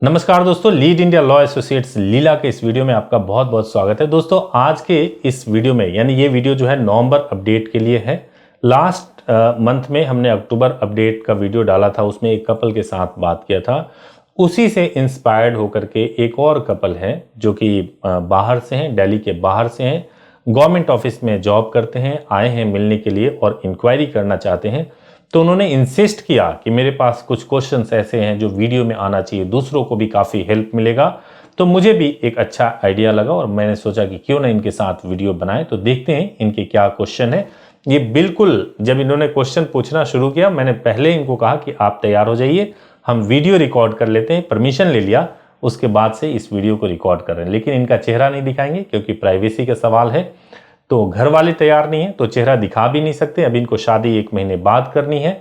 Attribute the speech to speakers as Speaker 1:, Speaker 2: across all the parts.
Speaker 1: नमस्कार दोस्तों, lead India law associates लीला के इस वीडियो में आपका बहुत बहुत स्वागत है। दोस्तों आज के इस वीडियो में यानी ये वीडियो जो है नवंबर अपडेट के लिए है। लास्ट मंथ में हमने अक्टूबर अपडेट का वीडियो डाला था, उसमें एक कपल के साथ बात किया था। उसी से इंस्पायर्ड होकर के एक और कपल है जो कि बाहर से हैं, दिल्ली के बाहर से हैं, गवर्नमेंट ऑफिस में जॉब करते हैं, आए हैं मिलने के लिए और इंक्वायरी करना चाहते हैं। तो उन्होंने इंसिस्ट किया कि मेरे पास कुछ क्वेश्चंस ऐसे हैं जो वीडियो में आना चाहिए, दूसरों को भी काफ़ी हेल्प मिलेगा। तो मुझे भी एक अच्छा आइडिया लगा और मैंने सोचा कि क्यों ना इनके साथ वीडियो बनाएं। तो देखते हैं इनके क्या क्वेश्चन है। ये बिल्कुल जब इन्होंने क्वेश्चन पूछना शुरू किया, मैंने पहले इनको कहा कि आप तैयार हो जाइए, हम वीडियो रिकॉर्ड कर लेते हैं। परमिशन ले लिया, उसके बाद से इस वीडियो को रिकॉर्ड कर रहे हैं। लेकिन इनका चेहरा नहीं दिखाएंगे क्योंकि प्राइवेसी का सवाल है। तो घर वाले तैयार नहीं है तो चेहरा दिखा भी नहीं सकते। अब इनको शादी 1 महीने बाद करनी है।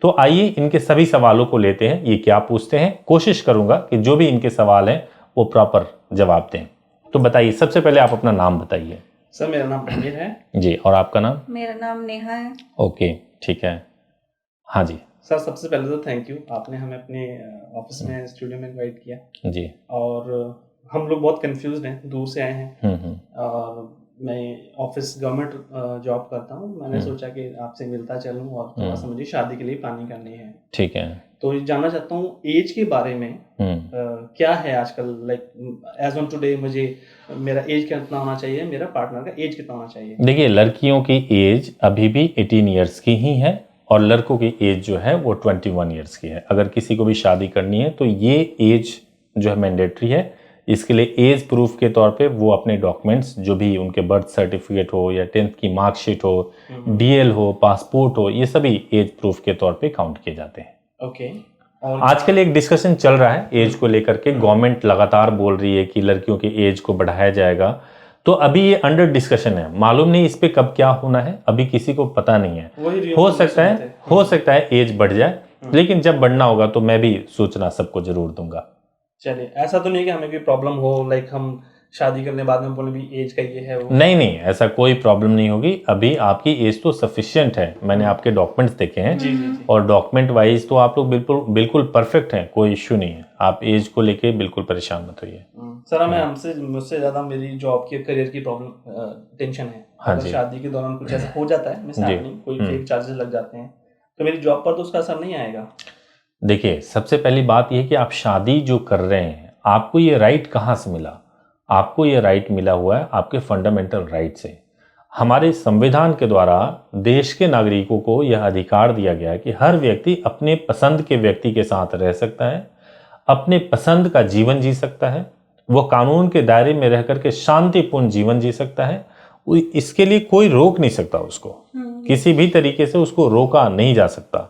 Speaker 1: तो आइए इनके सभी सवालों को लेते हैं, ये क्या पूछते हैं। कोशिश करूंगा कि जो भी इनके सवाल हैं वो प्रॉपर जवाब दें। तो बताइए, सबसे पहले आप अपना नाम बताइए।
Speaker 2: सर मेरा नाम रणवीर है
Speaker 1: जी, और आपका नाम?
Speaker 3: मेरा नाम नेहा है।
Speaker 1: ओके, ठीक है। हाँ जी
Speaker 2: सर, सबसे पहले तो थैंक यू, आपने हमें अपने ऑफिस में स्टूडियो में इनवाइट किया
Speaker 1: जी।
Speaker 2: और हम लोग बहुत कंफ्यूज हैं, दूर से आए हैं। और मैं ऑफिस गवर्नमेंट जॉब करता हूँ। मैंने सोचा कि आपसे मिलता चलूँ और थोड़ा सा मुझे शादी के लिए प्लानिंग करनी है।
Speaker 1: ठीक है।
Speaker 2: तो जानना चाहता हूँ एज के बारे में, क्या है आजकल, लाइक एज ऑन टुडे मुझे मेरा एज कितना होना चाहिए, मेरा पार्टनर का एज कितना होना चाहिए।
Speaker 1: देखिए, लड़कियों की एज अभी भी 18 ईयर्स की ही है और लड़कों की एज जो है वो 21 ईयर्स की है। अगर किसी को भी शादी करनी है तो ये एज जो है मैंडेटरी है। इसके लिए एज प्रूफ के तौर पे वो अपने डॉक्यूमेंट्स जो भी उनके बर्थ सर्टिफिकेट हो या 10th की मार्कशीट हो, डीएल हो, पासपोर्ट हो, ये सभी एज प्रूफ के तौर पे काउंट किए जाते हैं।
Speaker 2: ओके।
Speaker 1: और आजकल एक डिस्कशन चल रहा है एज को लेकर के। गवर्नमेंट लगातार बोल रही है कि लड़कियों की एज को बढ़ाया जाएगा। तो अभी ये अंडर डिस्कशन है, मालूम नहीं इस पे कब क्या होना है, अभी किसी को पता नहीं है। हो सकता है एज बढ़ जाए, लेकिन जब बढ़ना होगा तो मैं भी सूचना सबको जरूर दूंगा।
Speaker 2: चलिए, ऐसा तो नहीं कि हमें कोई प्रॉब्लम हो, लाइक हम शादी करने बाद में बोले भी एज का ये है वो।
Speaker 1: नहीं, ऐसा कोई प्रॉब्लम नहीं होगी। अभी आपकी एज तो सफिशिएंट है, मैंने आपके डॉक्यूमेंट्स देखे हैं।
Speaker 2: जी।
Speaker 1: और डॉक्यूमेंट वाइज तो आप लोग बिल्कुल परफेक्ट हैं, कोई इश्यू नहीं है। आप एज को लेके बिल्कुल परेशान मत होइए।
Speaker 2: सर, हमें मुझसे ज्यादा मेरी जॉब की करियर की प्रॉब्लम टेंशन है।
Speaker 1: हाँ
Speaker 2: अगर
Speaker 1: जी।
Speaker 2: शादी के दौरान कुछ ऐसा हो जाता है, कोई फेक चार्जेस लग जाते हैं, तो मेरी जॉब पर तो उसका असर नहीं आएगा।
Speaker 1: देखिए, सबसे पहली बात यह कि आप शादी जो कर रहे हैं, आपको ये राइट कहाँ से मिला? आपको ये राइट मिला हुआ है आपके फंडामेंटल राइट से। हमारे संविधान के द्वारा देश के नागरिकों को यह अधिकार दिया गया है कि हर व्यक्ति अपने पसंद के व्यक्ति के साथ रह सकता है, अपने पसंद का जीवन जी सकता है, वो कानून के दायरे में रह करके शांतिपूर्ण जीवन जी सकता है। इसके लिए कोई रोक नहीं सकता उसको, किसी भी तरीके से उसको रोका नहीं जा सकता।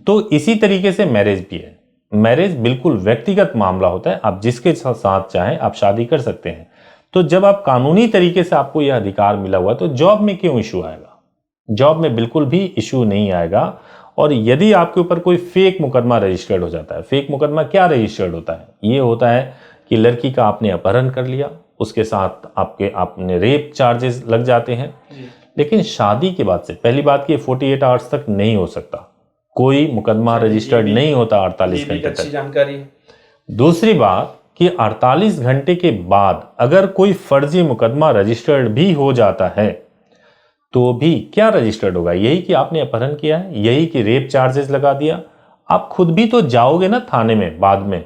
Speaker 1: तो इसी तरीके से मैरिज भी है। मैरिज बिल्कुल व्यक्तिगत मामला होता है, आप जिसके साथ चाहें आप शादी कर सकते हैं। तो जब आप कानूनी तरीके से आपको यह अधिकार मिला हुआ तो जॉब में क्यों इशू आएगा? जॉब में बिल्कुल भी इशू नहीं आएगा। और यदि आपके ऊपर कोई फेक मुकदमा रजिस्टर्ड हो जाता है, फेक मुकदमा क्या रजिस्टर्ड होता है? ये होता है कि लड़की का आपने अपहरण कर लिया, उसके साथ आपने रेप चार्जेस लग जाते हैं। लेकिन शादी के बाद से पहली बात कि 48 आवर्स तक नहीं हो सकता, कोई मुकदमा रजिस्टर्ड नहीं होता 48 घंटे तक।
Speaker 2: जानकारी।
Speaker 1: दूसरी बात कि 48 घंटे के बाद अगर कोई फर्जी मुकदमा रजिस्टर्ड भी हो जाता है तो भी क्या रजिस्टर्ड होगा? यही कि आपने अपहरण किया है, यही कि रेप चार्जेस लगा दिया। आप खुद भी तो जाओगे ना थाने में, बाद में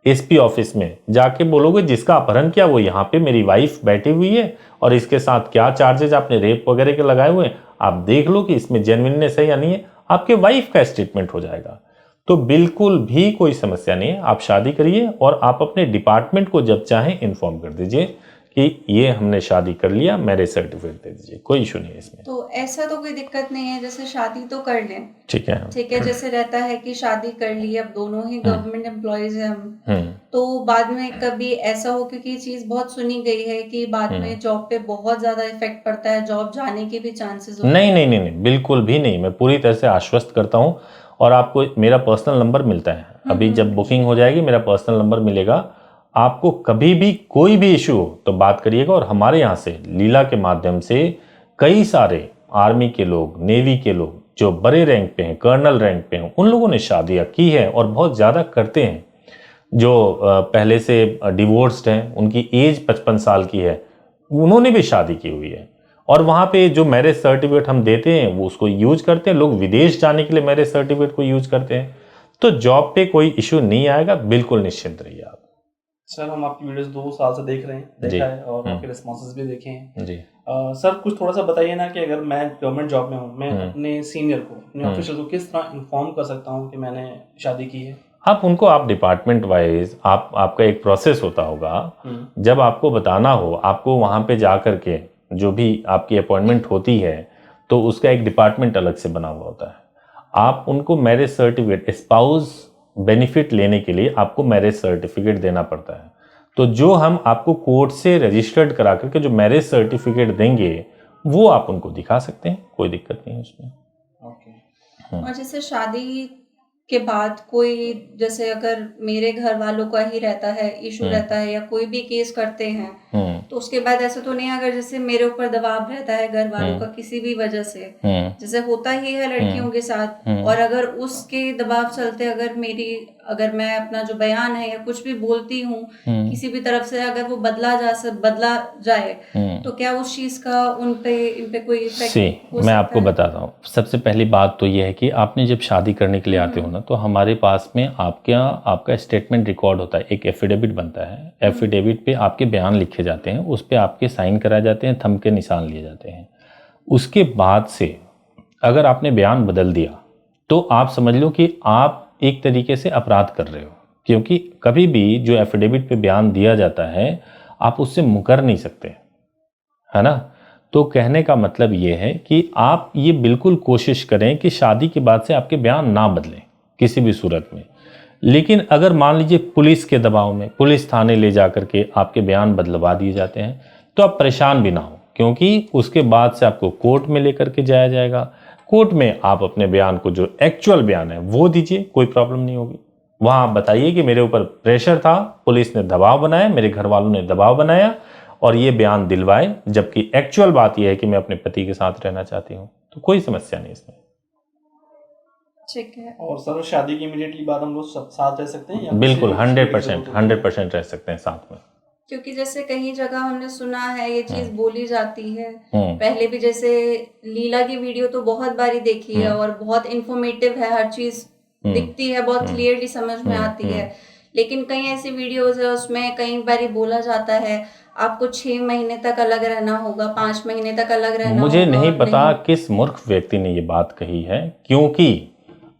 Speaker 1: एसपी ऑफिस में जाके बोलोगे जिसका अपहरण किया वो यहाँ पे मेरी वाइफ बैठी हुई है और इसके साथ क्या चार्जेस आपने रेप वगैरह के लगाए हुए हैं, आप देख लो कि इसमें जेन्युइननेस है या नहीं है। आपके वाइफ का स्टेटमेंट हो जाएगा। तो बिल्कुल भी कोई समस्या नहीं है, आप शादी करिए और आप अपने डिपार्टमेंट को जब चाहें इन्फॉर्म कर दीजिए कि ये हमने शादी कर लिया, मैरिज सर्टिफिकेट दे दीजिए, कोई इशू नहीं है इसमें।
Speaker 3: तो ऐसा तो कोई दिक्कत नहीं है, जैसे शादी तो कर लें,
Speaker 1: ठीक है।
Speaker 3: जैसे रहता है कि शादी कर ली, अब दोनों ही गवर्नमेंट एम्प्लॉयज हैं हम, तो बाद में कभी ऐसा हो, क्योंकि ये चीज बहुत सुनी गई है कि बाद में जॉब पे बहुत ज्यादा इफेक्ट पड़ता है, जॉब जाने के भी चांसेस होते हैं।
Speaker 1: नहीं, बिल्कुल भी नहीं। मैं पूरी तरह से आश्वस्त करता हूँ और आपको मेरा पर्सनल नंबर मिलता है। अभी जब बुकिंग हो जाएगी मेरा पर्सनल नंबर मिलेगा। आपको कभी भी कोई भी इशू हो तो बात करिएगा। और हमारे यहाँ से लीला के माध्यम से कई सारे आर्मी के लोग, नेवी के लोग जो बड़े रैंक पे हैं, कर्नल रैंक पे हैं, उन लोगों ने शादियाँ की है और बहुत ज़्यादा करते हैं। जो पहले से डिवोर्स्ड हैं, उनकी एज 55 साल की है, उन्होंने भी शादी की हुई है। और वहाँ पे जो मैरिज सर्टिफिकेट हम देते हैं वो उसको यूज करते हैं। लोग विदेश जाने के लिए मैरिज सर्टिफिकेट को यूज करते हैं। तो जॉब पे कोई इशू नहीं आएगा, बिल्कुल निश्चिंत रहिए आप।
Speaker 2: सर हम आपकी वीडियोस 2 साल से देख रहे हैं, देखा है और आपके रिस्पॉन्सेज भी देखे हैं
Speaker 1: जी।
Speaker 2: सर कुछ थोड़ा सा बताइए ना कि अगर मैं गवर्नमेंट जॉब में हूँ, मैं अपने सीनियर को, अपने ऑफिसर को किस तरह इन्फॉर्म कर सकता हूँ कि मैंने शादी की है?
Speaker 1: आप उनको, आप डिपार्टमेंट वाइज आपका एक प्रोसेस होता होगा। जब आपको बताना हो, आपको वहाँ पे जा कर के जो भी आपकी अपॉइंटमेंट होती है तो उसका एक डिपार्टमेंट अलग से बना हुआ होता है। आप उनको मैरिज सर्टिफिकेट, स्पाउस बेनिफिट लेने के लिए आपको मैरिज सर्टिफिकेट देना पड़ता है। तो जो हम आपको कोर्ट से रजिस्टर्ड करा करके जो मैरिज सर्टिफिकेट देंगे वो आप उनको दिखा सकते हैं, कोई दिक्कत नहीं है उसमें।
Speaker 2: ओके।
Speaker 3: और जैसे शादी के बाद कोई, जैसे अगर मेरे घर वालों का ही रहता है, इशू रहता है या कोई भी केस करते हैं, तो उसके बाद ऐसा तो नहीं, अगर जैसे मेरे ऊपर दबाव रहता है घर वालों का किसी भी वजह से, जैसे होता ही है लड़कियों के साथ, और अगर उसके दबाव चलते अगर मैं अपना जो बयान है या कुछ भी बोलती हूँ किसी भी तरफ से, अगर वो बदला जाए तो क्या उस चीज का इन पे कोई इफेक्ट हो सकता है?
Speaker 1: मैं आपको बताता हूँ। सबसे पहली बात तो ये है कि आपने जब शादी करने के लिए आते हो ना, तो हमारे पास में आपका स्टेटमेंट रिकॉर्ड होता है, एक एफिडेविट बनता है। एफिडेविट पे आपके बयान लिखे जाते हैं, उस पे आपके साइन कराए जाते हैं, थंब के निशान लिए जाते हैं। उसके बाद से अगर आपने बयान बदल दिया तो आप समझ लो कि आप एक तरीके से अपराध कर रहे हो, क्योंकि कभी भी जो एफिडेविट पे बयान दिया जाता है आप उससे मुकर नहीं सकते, है ना। तो कहने का मतलब ये है कि आप ये बिल्कुल कोशिश करें कि शादी के बाद से आपके बयान ना बदलें किसी भी सूरत में। लेकिन अगर मान लीजिए पुलिस के दबाव में पुलिस थाने ले जा करके आपके बयान बदलवा दिए जाते हैं तो आप परेशान भी ना हो, क्योंकि उसके बाद से आपको कोर्ट में लेकर के जाया जाएगा। कोर्ट में आप अपने बयान को, जो एक्चुअल बयान है वो दीजिए, कोई प्रॉब्लम नहीं होगी। वहाँ आप बताइए कि मेरे ऊपर प्रेशर था, पुलिस ने दबाव बनाया, मेरे घर वालों ने दबाव बनाया और ये बयान दिलवाए, जबकि एक्चुअल बात यह है कि मैं अपने पति के साथ रहना चाहती हूँ। तो कोई समस्या नहीं इसमें।
Speaker 3: ठीक है।
Speaker 2: और सर शादी की इमीडिएटली बाद हम लोग साथ रह सकते हैं या
Speaker 1: बिल्कुल 100% रह सकते हैं साथ में।
Speaker 3: क्योंकि जैसे कई जगह हमने सुना है ये चीज बोली जाती है, पहले भी जैसे लीला की वीडियो तो बहुत बारी देखी है और बहुत इंफॉर्मेटिव है, हर चीज दिखती है, बहुत क्लियरली समझ में आती है। लेकिन कई ऐसी वीडियोस है उसमें कई बारी बोला जाता है आपको 6 महीने तक अलग रहना होगा, 5 महीने तक अलग रहना होगा।
Speaker 1: मुझे नहीं पता किस मूर्ख व्यक्ति ने ये बात कही है, क्योंकि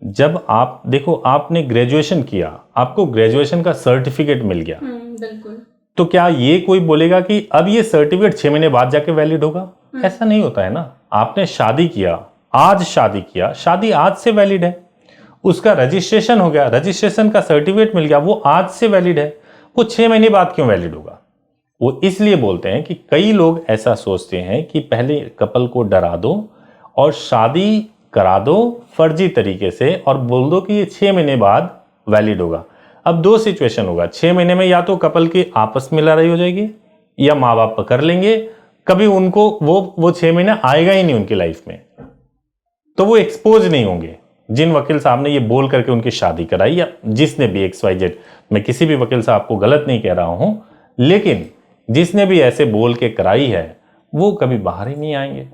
Speaker 1: जब आप देखो, आपने ग्रेजुएशन किया, आपको ग्रेजुएशन का सर्टिफिकेट मिल गया,
Speaker 3: बिल्कुल,
Speaker 1: तो क्या ये कोई बोलेगा कि अब ये सर्टिफिकेट 6 महीने बाद जाके वैलिड होगा? ऐसा नहीं होता है ना। आपने शादी किया, आज शादी किया, शादी आज से वैलिड है। उसका रजिस्ट्रेशन हो गया, रजिस्ट्रेशन का सर्टिफिकेट मिल गया, वो आज से वैलिड है। वो 6 महीने बाद क्यों वैलिड होगा? वो इसलिए बोलते हैं कि कई लोग ऐसा सोचते हैं कि पहले कपल को डरा दो और शादी करा दो फर्जी तरीके से और बोल दो कि ये 6 महीने बाद वैलिड होगा। अब 2 सिचुएशन होगा, 6 महीने में या तो कपल की आपस में लड़ाई हो जाएगी या माँ बाप पकड़ लेंगे, कभी उनको वो 6 महीने आएगा ही नहीं उनकी लाइफ में, तो वो एक्सपोज नहीं होंगे। जिन वकील साहब ने ये बोल करके उनकी शादी कराई या जिसने भी XYZ, मैं किसी भी वकील साहब को गलत नहीं कह रहा हूं, लेकिन जिसने भी ऐसे बोल के कराई है वो कभी बाहर ही नहीं आएंगे,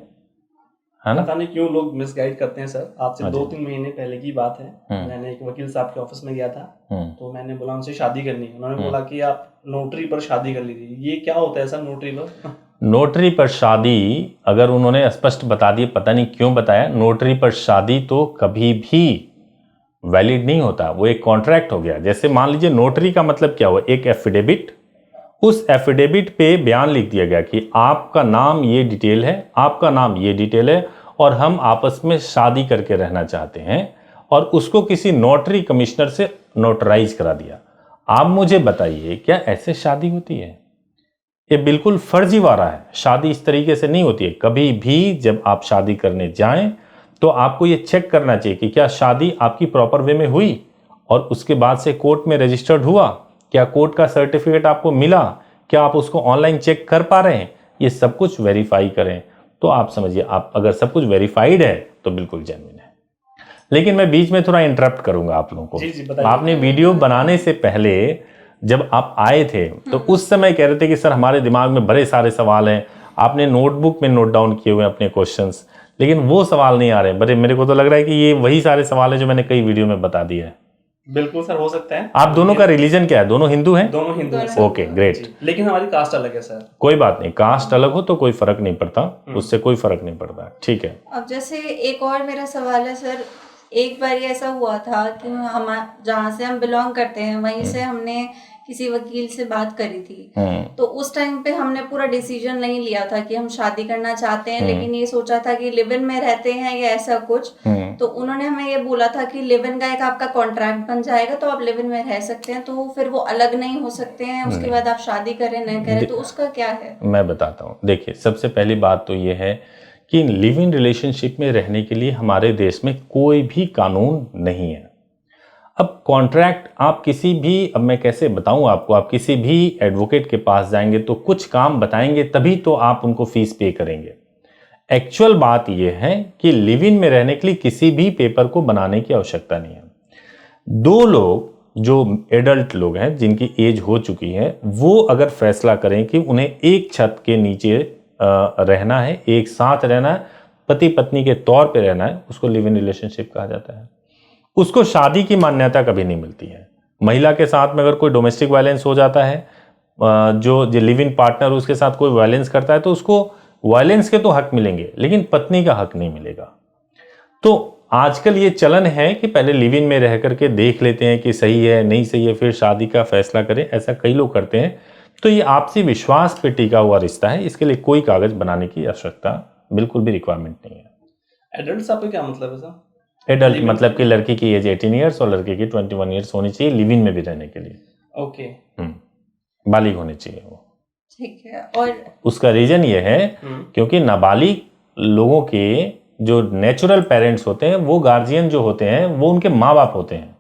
Speaker 1: है ना।
Speaker 2: पता नहीं क्यों लोग मिसगाइड करते हैं सर। आपसे 2-3 महीने पहले की बात है, मैंने एक वकील साहब के ऑफिस में गया था, तो मैंने बोला उनसे शादी करनी है। उन्होंने बोला कि आप नोटरी पर शादी कर लीजिए। ये क्या होता है सर नोटरी पर?
Speaker 1: नोटरी पर शादी अगर उन्होंने स्पष्ट बता दिए, पता नहीं क्यों बताया, नोटरी पर शादी तो कभी भी वैलिड नहीं होता, वो एक कॉन्ट्रैक्ट हो गया। जैसे मान लीजिए नोटरी का मतलब क्या हुआ, एक एफिडेविट, उस एफिडेविट पे बयान लिख दिया गया कि आपका नाम ये डिटेल है, आपका नाम ये डिटेल है और हम आपस में शादी करके रहना चाहते हैं, और उसको किसी नोटरी कमिश्नर से नोटराइज करा दिया। आप मुझे बताइए क्या ऐसे शादी होती है? ये बिल्कुल फर्जीवाड़ा है। शादी इस तरीके से नहीं होती है। कभी भी जब आप शादी करने जाएं तो आपको ये चेक करना चाहिए कि क्या शादी आपकी प्रॉपर वे में हुई और उसके बाद से कोर्ट में रजिस्टर्ड हुआ, क्या कोर्ट का सर्टिफिकेट आपको मिला, क्या आप उसको ऑनलाइन चेक कर पा रहे हैं, ये सब कुछ वेरीफाई करें। तो आप समझिए, आप अगर सब कुछ वेरीफाइड है तो बिल्कुल जेन्युइन है। लेकिन मैं बीच में थोड़ा इंटरप्ट करूंगा आप लोगों
Speaker 2: जी, जी,
Speaker 1: को।
Speaker 2: बताइए।
Speaker 1: आपने वीडियो बनाने से पहले जब आप आए थे तो उस समय कह रहे थे कि सर हमारे दिमाग में बड़े सारे सवाल हैं, आपने नोटबुक में नोट डाउन किए हुए अपने क्वेश्चंस, लेकिन वो सवाल नहीं आ रहे। बड़े मेरे को तो लग रहा है कि ये वही सारे सवाल है जो मैंने कई वीडियो में बता दिए हैं।
Speaker 2: बिल्कुल सर, हो सकता है।
Speaker 1: आप दोनों का रिलीजन क्या है? दोनों हिंदू हैं?
Speaker 2: दोनों हिंदू हैं सर।
Speaker 1: Okay, great.
Speaker 2: जी, लेकिन हमारी कास्ट अलग है सर।
Speaker 1: कोई बात नहीं, कास्ट अलग हो तो कोई फर्क नहीं पड़ता, उससे कोई फर्क नहीं पड़ता, ठीक है।
Speaker 3: अब जैसे एक और मेरा सवाल है सर, एक बार ऐसा हुआ था कि हम जहाँ से हम बिलोंग करते हैं वहीं से हमने किसी वकील से बात करी थी। तो उस टाइम पे हमने पूरा डिसीजन नहीं लिया था कि हम शादी करना चाहते हैं, लेकिन ये सोचा था कि लिव इन में रहते हैं या ऐसा कुछ। तो उन्होंने हमें ये बोला था कि लिव इन का एक आपका कॉन्ट्रैक्ट बन जाएगा तो आप लिव इन में रह सकते हैं, तो फिर वो अलग नहीं हो सकते हैं, उसके बाद आप शादी करें न करें, तो उसका क्या है? मैं
Speaker 1: बताता हूँ। देखिए, सबसे पहली बात तो ये है कि लिव इन रिलेशनशिप में रहने के लिए हमारे देश में कोई भी कानून नहीं है। अब कॉन्ट्रैक्ट आप किसी भी, अब मैं कैसे बताऊं आपको, आप किसी भी एडवोकेट के पास जाएंगे तो कुछ काम बताएंगे तभी तो आप उनको फीस पे करेंगे। एक्चुअल बात यह है कि लिव इन में रहने के लिए किसी भी पेपर को बनाने की आवश्यकता नहीं है। दो लोग जो एडल्ट लोग हैं जिनकी एज हो चुकी है, वो अगर फैसला करें कि उन्हें एक छत के नीचे रहना है, एक साथ रहना है, पति पत्नी के तौर पे रहना है, उसको लिव इन रिलेशनशिप कहा जाता है। उसको शादी की मान्यता कभी नहीं मिलती है। महिला के साथ में अगर कोई डोमेस्टिक वायलेंस हो जाता है, जो लिव इन पार्टनर उसके साथ कोई वायलेंस करता है, तो उसको वायलेंस के तो हक मिलेंगे, लेकिन पत्नी का हक नहीं मिलेगा। तो आजकल ये चलन है कि पहले लिव इन में रह करके देख लेते हैं कि सही है नहीं सही है, फिर शादी का फैसला करें, ऐसा कई लोग करते हैं। तो ये आपसी विश्वास पे टिका हुआ रिश्ता है, इसके लिए कोई कागज बनाने की आवश्यकता बिल्कुल भी रिक्वायरमेंट नहीं है।
Speaker 2: एडल्ट आपका क्या मतलब है सर?
Speaker 1: एडल्ट मतलब कि लड़की की एज 18 ईयर्स और लड़के की 21 ईयर्स होनी चाहिए लिव इन में भी रहने के लिए।
Speaker 2: ओके।
Speaker 1: बालिग होनी चाहिए वो,
Speaker 3: ठीक है। और
Speaker 1: उसका रीजन ये है क्योंकि नाबालिग लोगों के जो नेचुरल पेरेंट्स होते हैं, वो गार्जियन जो होते हैं वो उनके माँ बाप होते हैं।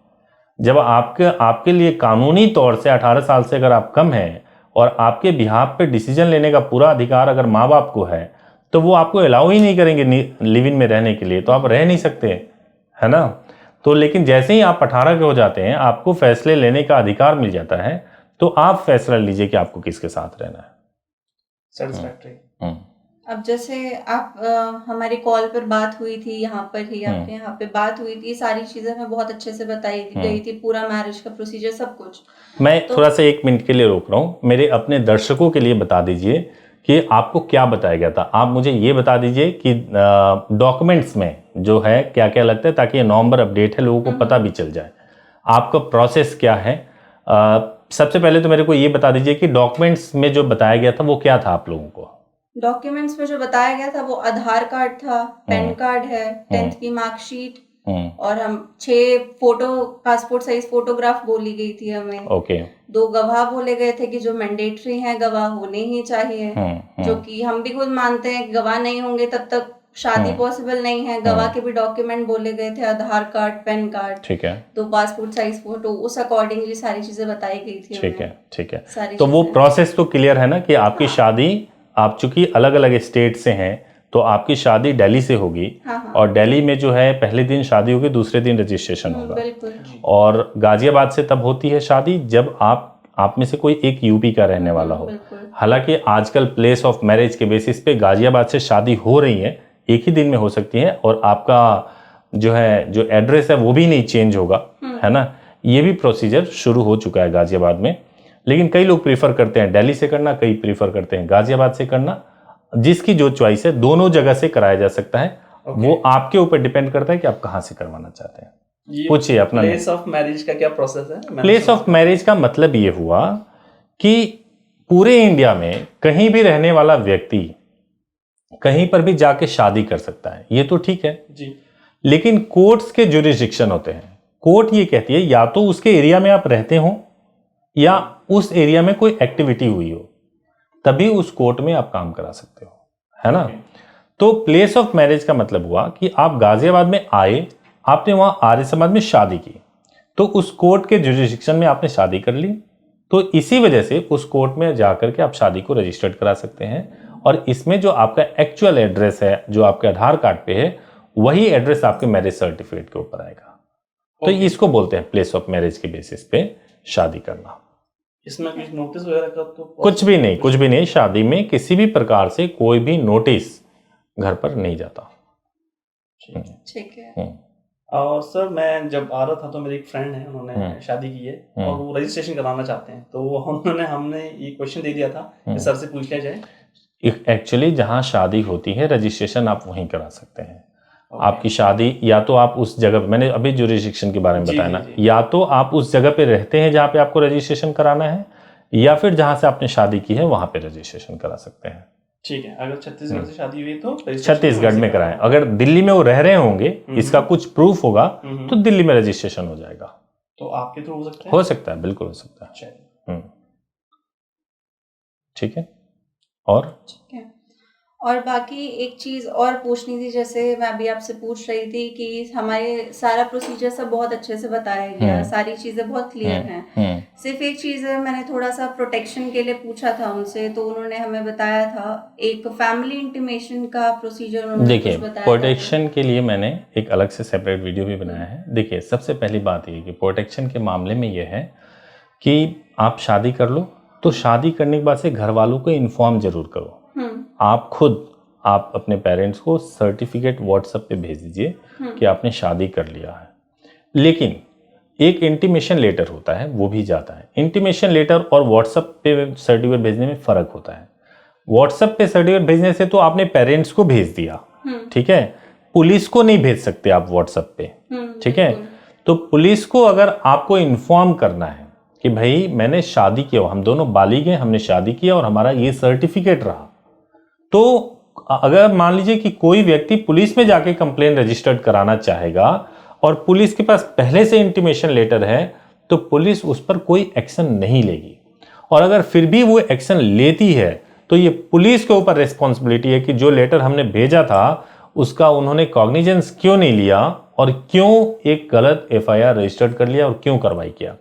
Speaker 1: जब आपके लिए कानूनी तौर से 18 साल से अगर आप कम हैं और आपके बिहाफ पे डिसीजन लेने का पूरा अधिकार अगर माँ बाप को है, तो वो आपको अलाउ ही नहीं करेंगे लिव इन में रहने के लिए, तो आप रह नहीं सकते, है ना। तो लेकिन जैसे ही आप 18 के हो जाते हैं, आपको फैसले लेने का अधिकार मिल जाता है, तो आप फैसला लीजिए कि आपको किसके साथ रहना है।
Speaker 2: सेटिस्फैक्टरी।
Speaker 3: अब जैसे आप हमारी कॉल पर बात हुई थी, यहाँ पर ही आपके यहाँ पे बात हुई थी, सारी चीजें हमें बहुत अच्छे से बताई गई थी, पूरा मैरिज का प्रोसीजर सब कुछ। मैं
Speaker 1: थोड़ा सा 1 मिनट के लिए रोक रहा हूँ, मेरे अपने दर्शकों के लिए बता दीजिए कि आपको क्या बताया गया था। आप मुझे ये बता दीजिए कि डॉक्यूमेंट्स में जो है क्या क्या लगता है, ताकि ये नवंबर अपडेट है, लोगों को पता भी चल जाए आपका प्रोसेस क्या है। सबसे पहले तो मेरे को ये बता दीजिए कि डॉक्यूमेंट्स में जो बताया गया था वो क्या था आप लोगों को?
Speaker 3: डॉक्यूमेंट्स में जो बताया गया था वो आधार कार्ड था, पैन कार्ड है, 10th की मार्कशीट, और हम 6 फोटो, पासपोर्ट साइज फोटोग्राफ बोली गई थी हमें।
Speaker 1: ओके।
Speaker 3: 2 गवाह बोले गए थे कि जो मैंडेटरी हैं, गवाह होने ही चाहिए, जो कि हम भी खुद मानते हैं कि गवाह नहीं होंगे तब तक शादी पॉसिबल नहीं है। गवाह के भी डॉक्यूमेंट बोले गए थे, आधार कार्ड, पैन कार्ड, ठीक है, 2 पासपोर्ट साइज फोटो, उस अकॉर्डिंगली सारी चीजें बताई गई थी।
Speaker 1: ठीक है, ठीक है। तो वो प्रोसेस तो क्लियर है ना कि आपकी शादी, आप चूंकि अलग अलग स्टेट से हैं, तो आपकी शादी दिल्ली से होगी। और दिल्ली में जो है पहले दिन शादी होगी, दूसरे दिन रजिस्ट्रेशन होगा। और गाजियाबाद से तब होती है शादी जब आप में से कोई एक यूपी का रहने वाला हो। हालांकि आजकल प्लेस ऑफ मैरिज के बेसिस पे गाजियाबाद से शादी हो रही है, एक ही दिन में हो सकती है, और आपका जो एड्रेस है वो भी नहीं चेंज होगा, है ना। ये भी प्रोसीजर शुरू हो चुका है गाजियाबाद में। लेकिन कई लोग प्रीफर करते हैं दिल्ली से करना, कई प्रीफर करते हैं गाजियाबाद से करना। जिसकी जो चॉइस है, दोनों जगह से कराया जा सकता है। वो आपके ऊपर डिपेंड करता है कि आप कहाँ से करवाना चाहते हैं। पूछिए अपना।
Speaker 2: प्लेस ऑफ मैरिज का क्या प्रोसेस है?
Speaker 1: प्लेस ऑफ मैरिज का मतलब ये हुआ कि पूरे इंडिया में कहीं भी रहने वाला व्यक्ति कहीं पर भी जाके शादी कर सकता है, ये तो ठीक है
Speaker 2: जी।
Speaker 1: लेकिन कोर्ट्स के जुरिडिक्शन होते हैं। कोर्ट ये कहती है या तो उसके एरिया में आप रहते हो या उस एरिया में कोई एक्टिविटी हुई हो, तभी उस कोर्ट में आप काम करा सकते हो, है ना। तो प्लेस ऑफ मैरिज का मतलब हुआ कि आप गाजियाबाद में आए, आपने वहां आर्य समाज में शादी की, तो उस कोर्ट के जुरिडिक्शन में आपने शादी कर ली, तो इसी वजह से उस कोर्ट में जाकर के आप शादी को रजिस्टर्ड करा सकते हैं। और इसमें जो आपका एक्चुअल एड्रेस है, जो आपके आधार कार्ड पे है, वही एड्रेस आपके मैरिज सर्टिफिकेट के ऊपर आएगा। तो इसको बोलते हैं प्लेस ऑफ मैरिज के बेसिस पे शादी करना।
Speaker 2: इसमें कुछ नोटिस वगैरह का तो
Speaker 1: कुछ भी नहीं। शादी में किसी भी प्रकार से कोई भी नोटिस घर पर नहीं जाता।
Speaker 3: ठीक है।
Speaker 2: और सर मैं जब आ रहा था तो मेरे एक फ्रेंड है, उन्होंने शादी की है और वो रजिस्ट्रेशन कराना चाहते हैं, तो हमने ये क्वेश्चन दे दिया था कि सर से पूछ लिया जाए।
Speaker 1: एक्चुअली जहाँ शादी होती है रजिस्ट्रेशन आप वहीं करा सकते हैं। आपकी शादी या तो आप उस जगह, मैंने अभी जुरिडिक्शन के बारे में बताया ना, या तो आप उस जगह पे रहते हैं जहाँ पे आपको रजिस्ट्रेशन कराना है, या फिर जहाँ से आपने शादी की है वहाँ पे रजिस्ट्रेशन करा सकते हैं।
Speaker 2: ठीक है, अगर छत्तीसगढ़ से शादी हुई तो
Speaker 1: छत्तीसगढ़ में कराएं। अगर दिल्ली में वो रह रहे होंगे, इसका कुछ प्रूफ होगा, तो दिल्ली में रजिस्ट्रेशन हो जाएगा।
Speaker 2: तो आपके थ्रू हो सकता है?
Speaker 1: हो सकता है, बिल्कुल हो सकता है। ठीक है। और
Speaker 3: ठीक है। और बाकी एक चीज और पूछनी थी, जैसे मैं अभी आपसे पूछ रही थी कि हमारे सारा प्रोसीजर सब बहुत अच्छे से बताया गया, सारी चीजें बहुत क्लियर हैं। सिर्फ एक चीज है, मैंने थोड़ा सा प्रोटेक्शन के लिए पूछा था उनसे, तो उन्होंने हमें बताया था एक फैमिली इंटीमेशन का प्रोसीजर उन्होंने कुछ बताया।
Speaker 1: प्रोटेक्शन के लिए मैंने एक अलग से सेपरेट वीडियो भी बनाया है। देखिए, सबसे पहली बात ये कि प्रोटेक्शन के मामले में ये है कि आप शादी कर लो तो शादी करने के बाद से घर वालों को इन्फॉर्म जरूर करो। आप खुद आप अपने पेरेंट्स को सर्टिफिकेट व्हाट्सएप पे भेज दीजिए कि आपने शादी कर लिया है। लेकिन एक इंटीमेशन लेटर होता है, वो भी जाता है। इंटीमेशन लेटर और व्हाट्सएप पे सर्टिफिकेट भेजने में फ़र्क होता है। व्हाट्सएप पे सर्टिफिकेट भेजने से तो आपने पेरेंट्स को भेज दिया, ठीक है, पुलिस को नहीं भेज सकते आप व्हाट्सएप पे, ठीक है। तो पुलिस को अगर आपको इन्फॉर्म करना है कि भाई मैंने शादी किया, हम दोनों बालिग हैं, हमने शादी किया और हमारा ये सर्टिफिकेट रहा, तो अगर मान लीजिए कि कोई व्यक्ति पुलिस में जाके कंप्लेन रजिस्टर्ड कराना चाहेगा और पुलिस के पास पहले से इंटीमेशन लेटर है, तो पुलिस उस पर कोई एक्शन नहीं लेगी। और अगर फिर भी वो एक्शन लेती है तो ये पुलिस के ऊपर रिस्पॉन्सिबिलिटी है कि जो लेटर हमने भेजा था उसका उन्होंने कॉग्निजेंस क्यों नहीं लिया और क्यों एक गलत एफआईआर रजिस्टर्ड कर लिया और क्यों कार्रवाई किया।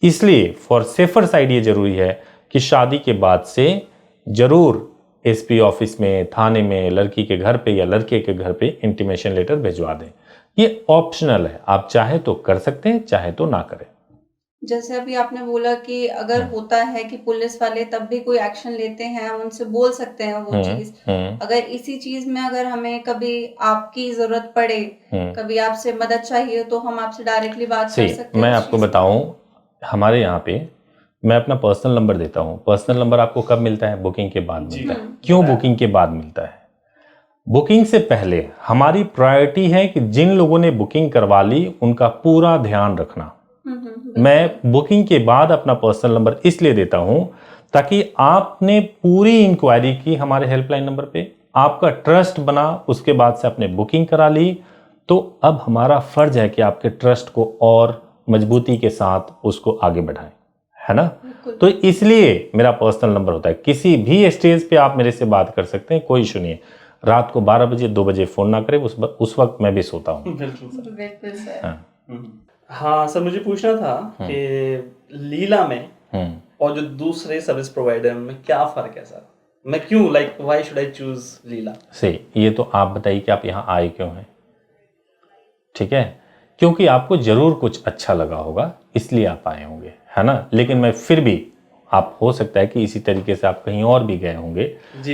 Speaker 1: इसलिए फॉर सेफर साइड ये जरूरी है कि शादी के बाद से जरूर एसपी ऑफिस में, थाने में, लड़की के घर पे या लड़के के घर पे इंटीमेशन लेटर भिजवा दें। ये ऑप्शनल है, आप चाहे तो कर सकते हैं, चाहे तो ना करें।
Speaker 3: जैसे अभी आपने बोला कि अगर होता है कि पुलिस वाले तब भी कोई एक्शन लेते हैं, हम उनसे बोल सकते हैं वो चीज। अगर इसी चीज में अगर हमें कभी आपकी जरूरत पड़े, कभी आपसे मदद चाहिए, तो हम आपसे डायरेक्टली बात कर सकते हैं।
Speaker 1: मैं आपको बताऊं, हमारे यहाँ पे मैं अपना पर्सनल नंबर देता हूँ। पर्सनल नंबर आपको कब मिलता है? बुकिंग के बाद मिलता है। क्यों बुकिंग के बाद मिलता है? बुकिंग से पहले हमारी प्रायोरिटी है कि जिन लोगों ने बुकिंग करवा ली उनका पूरा ध्यान रखना। मैं बुकिंग के बाद अपना पर्सनल नंबर इसलिए देता हूं ताकि आपने पूरी इंक्वायरी की हमारे हेल्पलाइन नंबर पे, आपका ट्रस्ट बना, उसके बाद से आपने बुकिंग करा ली, तो अब हमारा फर्ज है कि आपके ट्रस्ट को और मजबूती के साथ उसको आगे बढ़ाएं, है ना। तो इसलिए मेरा पर्सनल नंबर होता है। किसी भी स्टेज पे आप मेरे से बात कर सकते हैं, कोई इशू नहीं है। रात को 12 बजे 2 बजे फोन ना करें, उस वक्त मैं भी सोता हूँ।
Speaker 2: बिल्कुल सर। हाँ सर, मुझे पूछना था कि लीला में और जो दूसरे सर्विस प्रोवाइडर में क्या फर्क है सर? मैं क्यों, व्हाई शुड आई चूज लीला?
Speaker 1: सही, ये तो आप बताइए कि आप यहाँ आए क्यों हैं। ठीक है, क्योंकि आपको जरूर कुछ अच्छा लगा होगा इसलिए आप आए होंगे, है ना। लेकिन मैं फिर भी, आप हो सकता है कि इसी तरीके से आप कहीं और भी गए होंगे,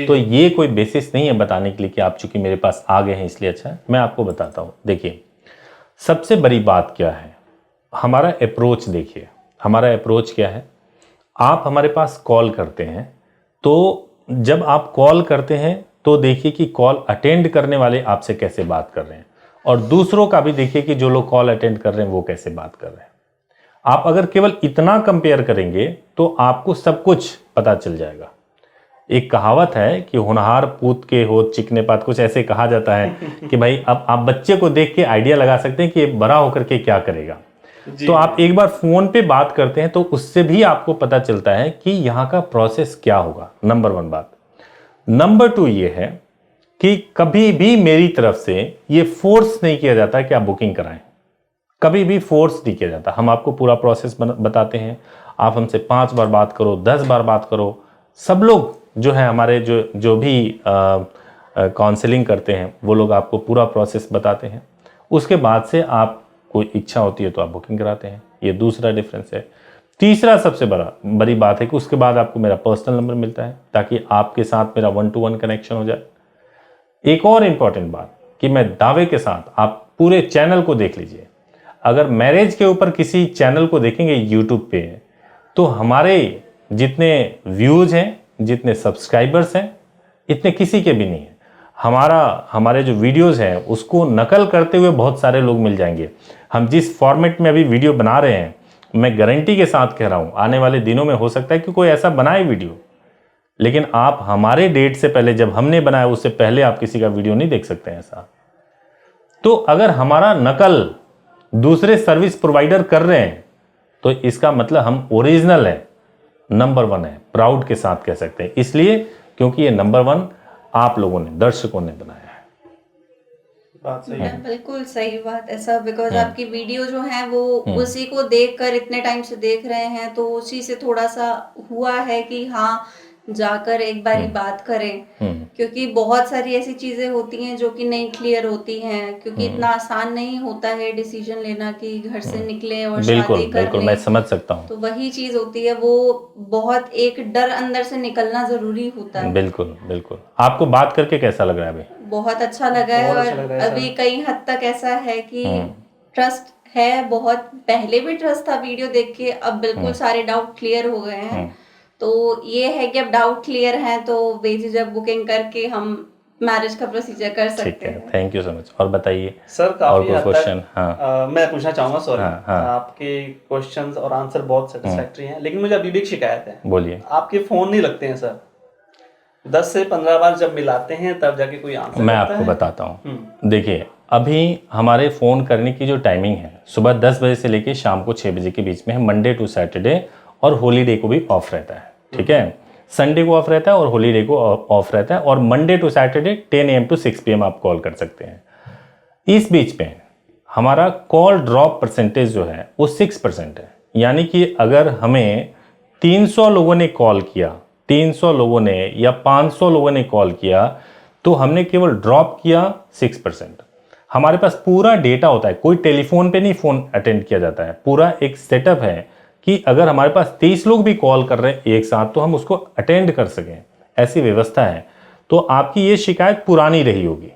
Speaker 1: तो ये कोई बेसिस नहीं है बताने के लिए कि आप चूंकि मेरे पास आ गए हैं इसलिए अच्छा है। मैं आपको बताता हूँ। देखिए, सबसे बड़ी बात क्या है, हमारा अप्रोच देखिए। हमारा अप्रोच क्या है, आप हमारे पास कॉल करते हैं, तो जब आप कॉल करते हैं तो देखिए कि कॉल अटेंड करने वाले आपसे कैसे बात कर रहे हैं, और दूसरों का भी देखिए कि जो लोग कॉल अटेंड कर रहे हैं वो कैसे बात कर रहे हैं। आप अगर केवल इतना कंपेयर करेंगे तो आपको सब कुछ पता चल जाएगा। एक कहावत है कि होनहार पूत के हो चिकने पात, कुछ ऐसे कहा जाता है कि भाई अब आप बच्चे को देख के आइडिया लगा सकते हैं कि ये बड़ा होकर के क्या करेगा। तो आप एक बार फोन पे बात करते हैं तो उससे भी आपको पता चलता है कि यहाँ का प्रोसेस क्या होगा। नंबर 1 बात। नंबर 2 ये है कि कभी भी मेरी तरफ से ये फोर्स नहीं किया जाता कि आप बुकिंग कराएं। कभी भी फोर्स नहीं किया जाता। हम आपको पूरा प्रोसेस बताते हैं। आप हमसे 5 बार बात करो, 10 बार बात करो। सब लोग जो है हमारे जो भी काउंसलिंग करते हैं, वो लोग आपको पूरा प्रोसेस बताते हैं। उसके बाद से आप कोई इच्छा होती है तो आप बुकिंग कराते हैं। ये दूसरा डिफरेंस है। तीसरा सबसे बड़ी बात है कि उसके बाद आपको मेरा पर्सनल नंबर मिलता है ताकि आपके साथ मेरा 1-to-1 कनेक्शन हो जाए। एक और इम्पॉर्टेंट बात कि मैं दावे के साथ, आप पूरे चैनल को देख लीजिए, अगर मैरिज के ऊपर किसी चैनल को देखेंगे यूट्यूब पे, तो हमारे जितने व्यूज हैं, जितने सब्सक्राइबर्स हैं, इतने किसी के भी नहीं है। हमारे जो वीडियोस हैं उसको नकल करते हुए बहुत सारे लोग मिल जाएंगे। हम जिस फॉर्मेट में अभी वीडियो बना रहे हैं, मैं गारंटी के साथ कह रहा हूं, आने वाले दिनों में हो सकता है कि कोई ऐसा बनाए वीडियो, लेकिन आप हमारे डेट से पहले, जब हमने बनाया उससे पहले आप किसी का वीडियो नहीं देख सकते हैं ऐसा। तो अगर हमारा नकल दूसरे सर्विस प्रोवाइडर कर रहे हैं तो इसका मतलब हम ओरिजिनल है, नंबर 1 है, प्राउड के साथ कह सकते हैं। इसलिए क्योंकि ये नंबर 1 आप लोगों ने, दर्शकों ने बनाया है।
Speaker 2: बात सही है।
Speaker 3: बिल्कुल सही बात है सर, बिकॉज आपकी वीडियो जो है वो उसी को देखकर इतने टाइम से देख रहे हैं, तो उसी से थोड़ा सा हुआ है कि हाँ जाकर एक बारी बात करें, क्योंकि बहुत सारी ऐसी चीजें होती हैं जो कि नहीं क्लियर होती हैं, क्योंकि इतना आसान नहीं होता है डिसीजन लेना कि घर से निकले और शादी कर
Speaker 1: बिल्कुल, मैं समझ सकता हूँ।
Speaker 3: तो वही चीज होती है, वो बहुत एक डर अंदर से निकलना जरूरी होता है।
Speaker 1: बिल्कुल। आपको बात करके कैसा लग रहा है अभी?
Speaker 3: बहुत अच्छा लगा है, और अभी कई हद तक ऐसा है कि ट्रस्ट है, बहुत पहले भी ट्रस्ट था वीडियो देख के, अब बिल्कुल सारे डाउट क्लियर हो गए हैं। तो ये है कि अब डाउट क्लियर है तो बेझिझक बुकिंग करके हम मैरिज का प्रोसीजर कर सकते हैं।
Speaker 1: Thank you so much. और बताइए
Speaker 2: सर, काफी
Speaker 1: और कोई क्वेश्चन?
Speaker 2: मैं पूछना चाहूंगा, सॉरी।
Speaker 1: हाँ।
Speaker 2: आपके क्वेश्चंस और आंसर बहुत सेटिस्फैक्टरी हैं, लेकिन मुझे अभी भी एक शिकायत है।
Speaker 1: बोलिए।
Speaker 2: आपके फोन नहीं लगते हैं सर। 10 से 15 बार जब मिलाते हैं तब जाके कोई आंसर
Speaker 1: मैं आपको बताता हूँ। देखिए, अभी हमारे फ़ोन करने की जो टाइमिंग है सुबह 10 बजे से लेके शाम को 6 बजे के बीच में है, मंडे टू सैटरडे, और हॉलीडे को भी ऑफ रहता है, ठीक है। संडे को ऑफ रहता है और हॉलीडे को ऑफ रहता है, और Monday to Saturday 10 AM to 6 PM आप कॉल कर सकते हैं। इस बीच में हमारा कॉल ड्रॉप परसेंटेज जो है वो 6% है। यानी कि अगर हमें 300 लोगों ने कॉल किया, 300 लोगों ने या 500 लोगों ने कॉल किया, तो हमने केवल ड्रॉप किया 6%। हमारे पास पूरा डेटा होता है, कोई टेलीफोन पे नहीं फ़ोन अटेंड किया जाता है। पूरा एक सेटअप है कि अगर हमारे पास 30 लोग भी कॉल कर रहे हैं एक साथ तो हम उसको अटेंड कर सकें, ऐसी व्यवस्था है। तो आपकी ये शिकायत पुरानी रही होगी,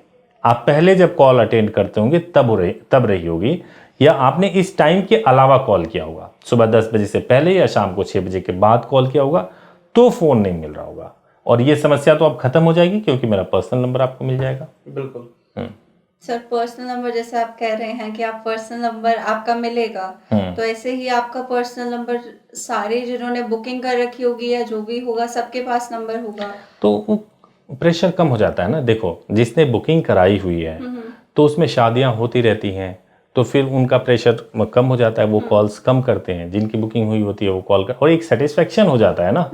Speaker 1: आप पहले जब कॉल अटेंड करते होंगे तब रही होगी, या आपने इस टाइम के अलावा कॉल किया होगा, सुबह 10 बजे से पहले या शाम को 6 बजे के बाद कॉल किया होगा, तो फ़ोन नहीं मिल रहा होगा। और ये समस्या तो अब खत्म हो जाएगी क्योंकि मेरा पर्सनल नंबर आपको मिल जाएगा।
Speaker 2: बिल्कुल
Speaker 3: सर, पर्सनल नंबर जैसे आप कह रहे हैं कि आप पर्सनल नंबर आपका मिलेगा, तो ऐसे ही आपका पर्सनल नंबर सारे जिन्होंने बुकिंग कर रखी होगी या जो भी होगा सबके पास नंबर होगा,
Speaker 1: तो प्रेशर कम हो जाता है ना। देखो, जिसने बुकिंग कराई हुई है तो उसमें शादियां होती रहती हैं, तो फिर उनका प्रेशर कम हो जाता है, वो कॉल्स कम करते हैं। जिनकी बुकिंग हुई होती है वो कॉल कर, और एक सेटिस्फेक्शन हो जाता है ना।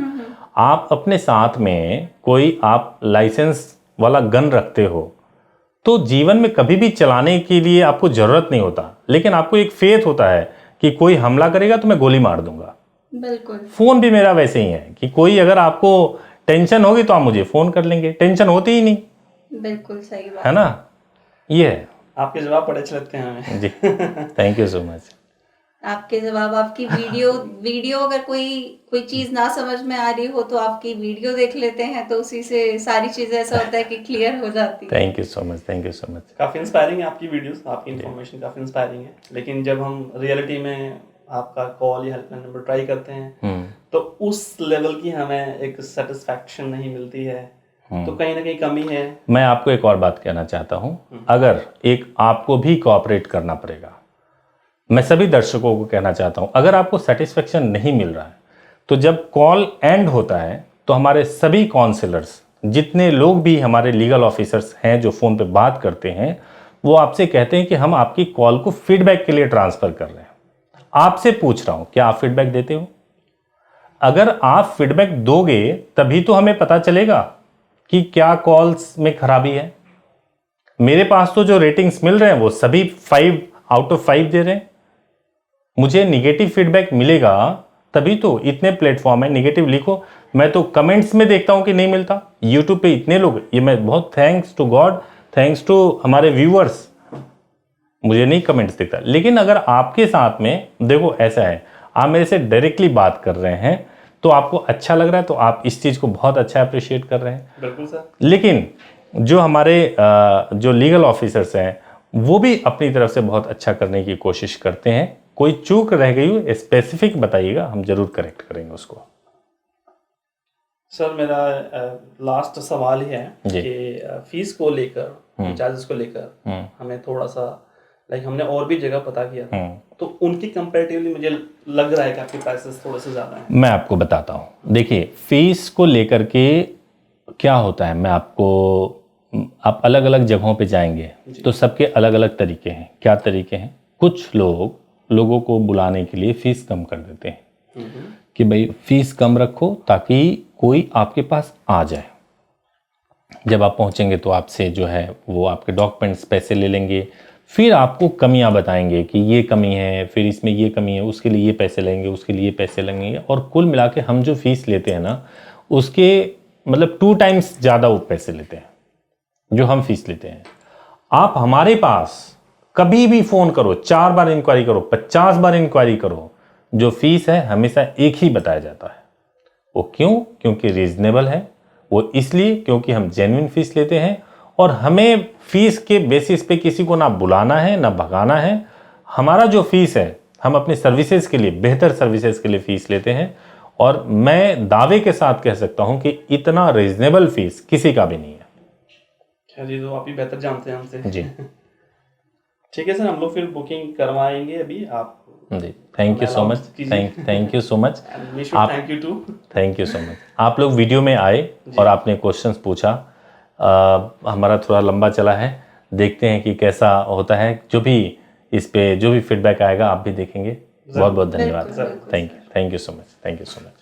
Speaker 1: आप अपने साथ में कोई आप लाइसेंस वाला गन रखते हो तो जीवन में कभी भी चलाने के लिए आपको ज़रूरत नहीं होता, लेकिन आपको एक फेथ होता है कि कोई हमला करेगा तो मैं गोली मार दूंगा।
Speaker 3: बिल्कुल।
Speaker 1: फ़ोन भी मेरा वैसे ही है कि कोई अगर आपको टेंशन होगी तो आप मुझे फ़ोन कर लेंगे, टेंशन होती ही नहीं।
Speaker 3: बिल्कुल सही बात
Speaker 1: है ना, ये है।
Speaker 2: आपके जवाब बड़े अच्छे लगते हैं हमें।
Speaker 1: जी, थैंक यू सो मच।
Speaker 3: आपके जवाब, आपकी वीडियो अगर कोई चीज ना समझ में आ रही हो तो आपकी वीडियो देख लेते हैं, तो उसी से सारी चीजें ऐसा होता है कि क्लियर हो जाती है।
Speaker 1: Thank you so much, thank you so much.
Speaker 2: काफ़ी इंस्पायरिंग है आपकी वीडियोस, आपकी इन्फॉर्मेशन काफ़ी इंस्पायरिंग है, लेकिन जब हम रियलिटी में आपका कॉल या हेल्पलाइन नंबर ट्राई करते हैं तो उस लेवल की हमें एक सेटिस्फैक्शन नहीं मिलती है, तो कहीं ना कहीं कमी है। मैं
Speaker 1: आपको एक और बात कहना चाहता हूँ, अगर एक आपको भी कोऑपरेट करना पड़ेगा। मैं सभी दर्शकों को कहना चाहता हूं, अगर आपको सेटिस्फेक्शन नहीं मिल रहा है तो जब कॉल एंड होता है तो हमारे सभी काउंसलर्स, जितने लोग भी हमारे लीगल ऑफिसर्स हैं जो फ़ोन पे बात करते हैं, वो आपसे कहते हैं कि हम आपकी कॉल को फीडबैक के लिए ट्रांसफ़र कर रहे हैं। आपसे पूछ रहा हूं, क्या आप फीडबैक देते हो? अगर आप फीडबैक दोगे तभी तो हमें पता चलेगा कि क्या कॉल्स में खराबी है। मेरे पास तो जो रेटिंग्स मिल रहे हैं वो सभी 5 out of 5 दे रहे हैं। मुझे निगेटिव फीडबैक मिलेगा तभी तो इतने प्लेटफॉर्म है, नेगेटिव लिखो, मैं तो कमेंट्स में देखता हूं कि नहीं मिलता। यूट्यूब पे इतने लोग, ये मैं बहुत thanks to God, thanks to हमारे व्यूअर्स, मुझे नहीं कमेंट्स दिखता। लेकिन अगर आपके साथ में देखो ऐसा है, आप मेरे से डायरेक्टली बात कर रहे हैं तो आपको अच्छा लग रहा है, तो आप इस चीज़ को बहुत अच्छा अप्रिशिएट कर रहे हैं।
Speaker 2: बिल्कुल सर।
Speaker 1: लेकिन जो हमारे जो लीगल ऑफिसर्स हैं वो भी अपनी तरफ से बहुत अच्छा करने की कोशिश करते हैं। कोई चूक रह गई हो स्पेसिफिक बताइएगा, हम जरूर करेक्ट करेंगे उसको।
Speaker 2: सर मेरा लास्ट सवाल ही है कि फीस को लेकर, चार्जेस को लेकर हमें थोड़ा सा लाइक हमने और भी जगह पता किया था, तो उनकी कंपैरेटिवली मुझे लग रहा है कि आपके प्राइसेस थोड़े से ज़्यादा हैं।
Speaker 1: मैं आपको बताता हूँ, देखिए फीस को लेकर के क्या होता है, मैं आपको, आप अलग अलग जगहों पे जाएंगे तो सबके अलग अलग तरीके हैं। क्या तरीके हैं, कुछ लोगों को बुलाने के लिए फ़ीस कम कर देते हैं कि भाई फ़ीस कम रखो ताकि कोई आपके पास आ जाए। जब आप पहुंचेंगे तो आपसे जो है वो आपके डॉक्यूमेंट्स पैसे ले लेंगे, फिर आपको कमियां बताएंगे कि ये कमी है, फिर इसमें ये कमी है, उसके लिए ये पैसे लेंगे, उसके लिए पैसे लगेंगे, और कुल मिला के हम जो फ़ीस लेते हैं ना उसके मतलब 2 टाइम्स ज़्यादा वो पैसे लेते हैं जो हम फीस लेते हैं। आप हमारे पास कभी भी फ़ोन करो, 4 बार इंक्वायरी करो, 50 बार इंक्वायरी करो, जो फीस है हमेशा एक ही बताया जाता है। वो क्यों? क्योंकि रीजनेबल है, वो इसलिए क्योंकि हम जेन्युइन फीस लेते हैं और हमें फीस के बेसिस पे किसी को ना बुलाना है ना भगाना है। हमारा जो फीस है हम अपनी सर्विसेज के लिए, बेहतर सर्विसेज के लिए फीस लेते हैं, और मैं दावे के साथ कह सकता हूं कि इतना रीजनेबल फीस किसी का भी नहीं है।
Speaker 2: जी, तो आप ही बेहतर जानते हैं हमसे
Speaker 1: जी।
Speaker 2: ठीक है सर, हम लोग फिर बुकिंग करवाएंगे अभी। आप
Speaker 1: जी, thank you so much, thank you so much,
Speaker 2: thank you too,
Speaker 1: thank you so much. आप लोग वीडियो में आए और आपने क्वेश्चंस पूछा, हमारा थोड़ा लंबा चला है, देखते हैं कि कैसा होता है। जो भी इस पे जो भी फीडबैक आएगा आप भी देखेंगे। बहुत बहुत धन्यवाद, thank you so much, thank you so much.